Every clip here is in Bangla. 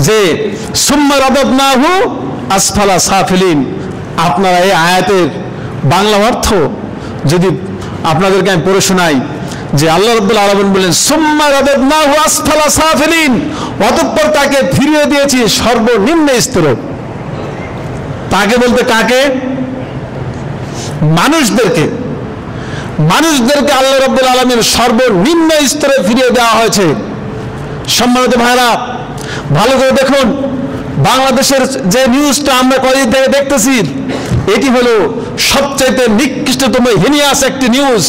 যে সুম্মা রাদাদনাহু আসফালা সাফিলিন। আপনারা এই আয়াতের বাংলা অর্থ যদি আপনাদেরকে আমি পড়ে শোনাই, যে আল্লাহ রাব্বুল আলামিন বলেন সুম্মা রাদাদনাহু আসফালা সাফিলিন, অতঃপর তাকে ফিরিয়ে দিয়েছি সর্বনিম্ন স্তরে। তাকে বলতে কাকে? মানুষদেরকে। মানুষদেরকে আল্লাহ রাব্বুল আলামিন সর্বনিম্ন স্তরে ফিরিয়ে দেওয়া হয়েছে। সম্মানিত ভাইরা, ভালো করে দেখুন, বাংলাদেশের যে নিউজটা আমরা কয়েকদিন থেকে দেখতেছি, এটি হলো সবচাইতে নিকৃষ্টতম হিনিয়াস একটি নিউজ।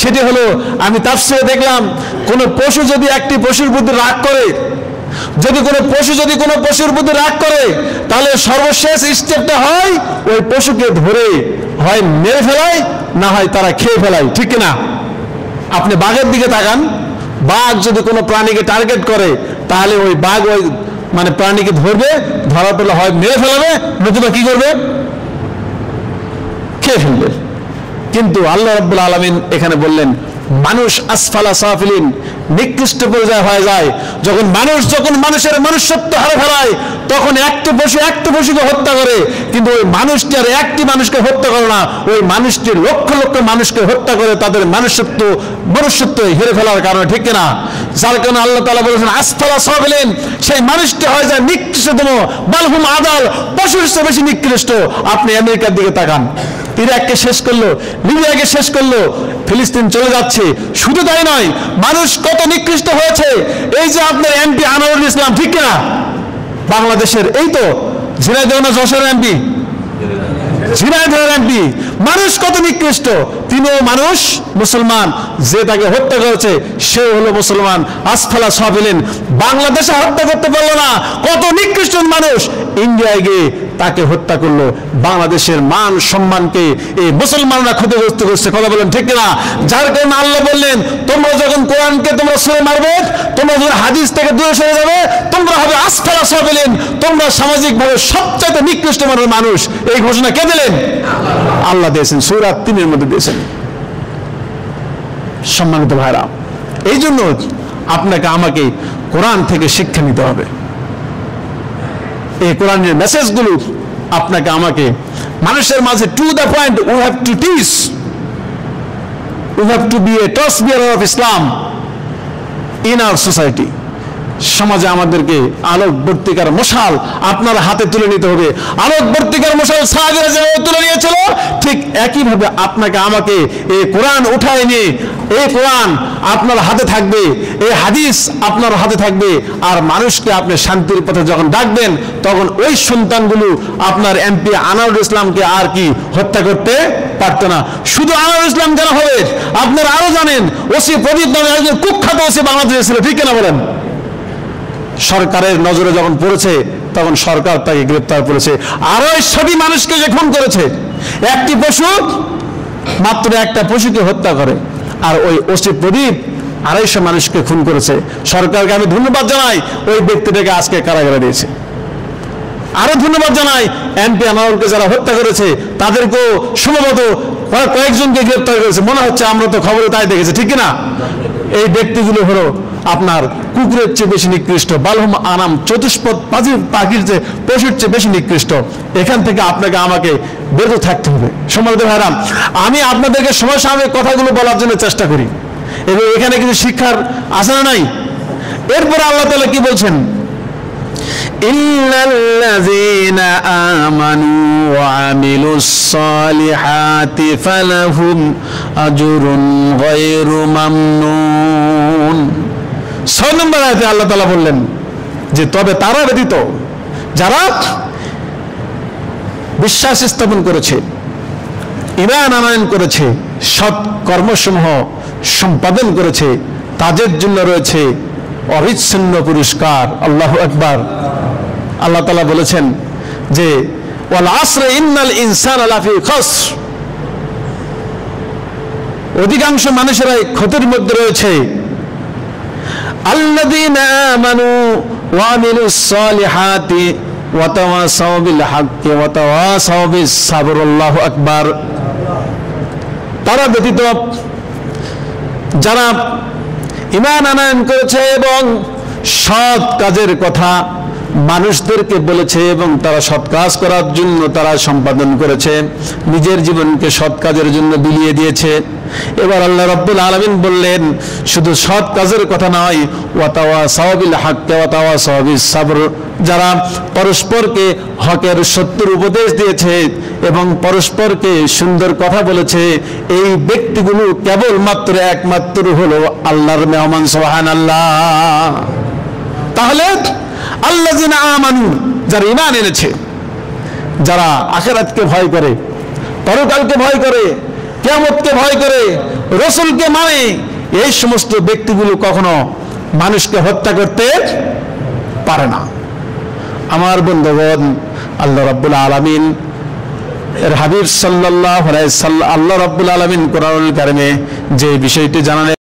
সেটি হলো, আমি তাফসীরে দেখলাম, কোন পশু যদি একটি পশুর প্রতি রাগ করে, যদি কোনো পশুর প্রতি রাগ করে, তাহলে সর্বশেষ স্টেপটা হয় ওই পশুকে ধরে হয় মেরে ফেলায়, না হয় তারা খেয়ে ফেলায়, ঠিক কিনা? আপনি বাঘের দিকে তাকান, বাঘ যদি কোনো প্রাণীকে টার্গেট করে, তাহলে ওই বাঘ ওই মানে প্রাণীকে ধরবে, ধরার পরে হয় মেরে ফেলাবে, নতুবা কি করবে? খেয়ে ফেলবে। কিন্তু আল্লাহ রাব্বুল আলামিন এখানে বললেন মানুষ আসফালা সাফিলিন, নিকৃষ্ট পর্যায়ে হয়ে যায়। যখন মানুষের মনুষ্যত্ব হারিয়ে ফেলায়, তখন একটা পশুকে হত্যা করে, কিন্তু ওই মানুষটি আর একটি মানুষকে হত্যা করে না, ওই মানুষটি লক্ষ লক্ষ মানুষকে হত্যা করে তাদের মনুষ্যত্ব হেরে ফেলার কারণে, ঠিক কিনা? যার কারণে আল্লাহ তাআলা বলেছেন আসফালা সাফিলিন, সেই মানুষটি হয়ে যায় নিকৃষ্টতম, বালহুম আদাল, পশুর চেয়ে বেশি নিকৃষ্ট। আপনি আমেরিকার দিকে তাকান, ইরাককে শেষ করলো, লিবিয়াকে শেষ করলো, ফিলিস্তিন চলে যাচ্ছে। শুধু তাই নয়, মানুষ কত নিকৃষ্ট হয়েছে। এই যে আপনার এমপি আনোয়ারুল ইসলাম, ঠিক কিনা? বাংলাদেশের, এই তো ঝিনাইদহ না যশোরের এমপি, ঝিনাইদহের এমপি, মানুষ কত নিকৃষ্ট। তিনিও মানুষ, মুসলমান, যে তাকে হত্যা করেছে সে হলো মুসলমান। আসফালা সাফিলিন, বাংলাদেশে হত্যা করতে পারলো না, কত নিকৃষ্ট মানুষ ইন্ডিয়ায় গিয়ে তাকে হত্যা করলো। বাংলাদেশের মান সম্মানকে এই মুসলমানরা ক্ষতিগ্রস্ত করছে, কথা বলেন ঠিক কিনা? যার কারণে আল্লাহ বললেন, তোমরা যখন কোরআনকে তোমরা ছুঁড়ে মারবে, তোমরা যখন হাদিস থেকে দূরে সরে যাবে, তোমরা হবে আসফালা সাফিলিন, তোমরা সামাজিকভাবে সবচেয়ে নিকৃষ্ট মানের মানুষ। এই ঘোষণা কে দিলেন? আল্লাহ দিয়েছেন, সূরা 3-এর মধ্যে দিয়েছেন। সম্মানিত ভাইরা, এই জন্য আপনাকে আমাকে কোরআন থেকে শিক্ষা নিতে হবে। এই কোরআনের মেসেজগুলো আপনাকে আমাকে মানুষের মাঝে to the point, we have to teach, we have to be a torch bearer of Islam in our society. সমাজে আমাদেরকে আলোকবর্তিকার মশাল আপনার হাতে তুলে নিতে হবে। আলোকবর্তিকার মশাল সাহাবীরা যেভাবে তুলে নিয়েছিল, ঠিক একইভাবে আপনাকে আমাকে এই কোরআন উঠায় নিয়ে, এই কোরআন আপনার হাতে থাকবে, এই হাদিস আপনার হাতে থাকবে। আর মানুষকে আপনি শান্তির পথে যখন ডাকবেন, তখন ওই সন্তানগুলো আপনার এমপি আনোয়ারুল ইসলামকে আর কি হত্যা করতে পারতো না। শুধু আনোয়ারুল ইসলাম কেন হবে, আপনারা আরো জানেন, ওসি প্রদীপ নামে একজন কুখ্যাত ওসি বাংলাদেশে ছিল, ঠিক কিনা বলেন? সরকারের নজরে যখন পড়েছে, তখন সরকার তাকে গ্রেপ্তার করেছে। আরো সবই মানুষকে যে খুন করেছে, একটি পশু, মাত্র একটা পশুকে হত্যা করে, আর ওই ওসি প্রদীপ 250 মানুষকে খুন করেছে। সরকারকে আমি ধন্যবাদ জানাই, ওই ব্যক্তিটাকে আজকে কারাগারে দিয়েছে। আরো ধন্যবাদ জানাই এমপি আনোয়ারকে যারা হত্যা করেছে, তাদেরকেও সম্ভবত কয়েকজনকে গ্রেপ্তার করেছে, মনে হচ্ছে, আমরা তো খবরে তাই দেখেছি, ঠিক কিনা? এই ব্যক্তিগুলো হলো আপনার কুকুরের চেয়ে বেশি নিকৃষ্ট, বালহুম আনাম, চতুষ্পদ পাখির চেয়ে, পশুর চেয়ে বেশি নিকৃষ্ট। এখান থেকে আপনাকে আমাকে বেরোতে থাকতে হবে। সম্মানিত ভাইরা, আমি আপনাদেরকে সমসাময়িক কথাগুলো বলার জন্য চেষ্টা করি, এবং এখানে কিছু শিক্ষার আছে না নাই? এরপরে আল্লাহ তাআলা কি বলছেন? ইন্নাল্লাযীনা আমানু ওয়া আমিলুস সালিহাতি ফালাহুম আজরুন গায়রু মামনুন। 6 নম্বর আয়াতে আল্লাহ তাআলা বললেন যে তবে তারা ব্যতীত যারা বিশ্বাস স্থাপন করেছে, ঈমান আনয়ন করেছে, সৎ কর্মসমূহ সম্পাদন করেছে, তাদের জন্য রয়েছে অবিচ্ছিন্ন পুরস্কার। আল্লাহু আকবার। আল্লাহ তাআলা বলেছেন যে ওয়াল আসরে ইন্নাল ইনসানা লাফি খাসর, অধিকাংশ মানুষেরাই ক্ষতির মধ্যে রয়েছে। আল্লাযীনা আমানু ওয়া আমিলুস সালিহাতি ওয়া তাওয়াসাউ বিল হাক্কি ওয়া তাওয়াসাউ বিস সাবর। আল্লাহু আকবার। তারা ব্যতীত যারা ঈমান আনয়ন করেছে এবং সৎ কাজের কথা মানুষদেরকে বলেছে এবং তারা সৎ কাজ করার জন্য তারা সম্পাদন করেছে, নিজের জীবনকে সৎ কাজের জন্য বিলিয়ে দিয়েছে। এবার আল্লাহ রাব্বুল আলামিন বললেন শুধু সৎ কাজের কথা নয়, ওয়াতাওয়াসাউ বিল হাক্কি ওয়াতাওয়াসাউ বিস সাবর, যারা পরস্পরকে হকের সত্যের উপদেশ দিয়েছে এবং পরস্পরকে সুন্দর কথা বলেছে, এই ব্যক্তিগুলো কেবলমাত্র একমাত্র হলো আল্লাহর মেহমান। সুবহানাল্লাহ। তাহলে আল্লাযিনা আমানু, যারা ঈমান এনেছে, যারা আখিরাতকে ভয় করে, পরকালকে ভয় করে, কিয়ামতকে ভয় করে, রাসূলকে মানে, এই সমস্ত ব্যক্তিগুলো কখনো মানুষকে হত্যা করতে পারে না। আমার বন্ধুগণ, আল্লাহ রাব্বুল আলামিন এর হাবিব সাল্লাল্লাহু আলাইহি ওয়াসাল্লাম, আল্লাহ রাব্বুল আলামিন কোরআনুল কারীমে যে বিষয়টি জানালেন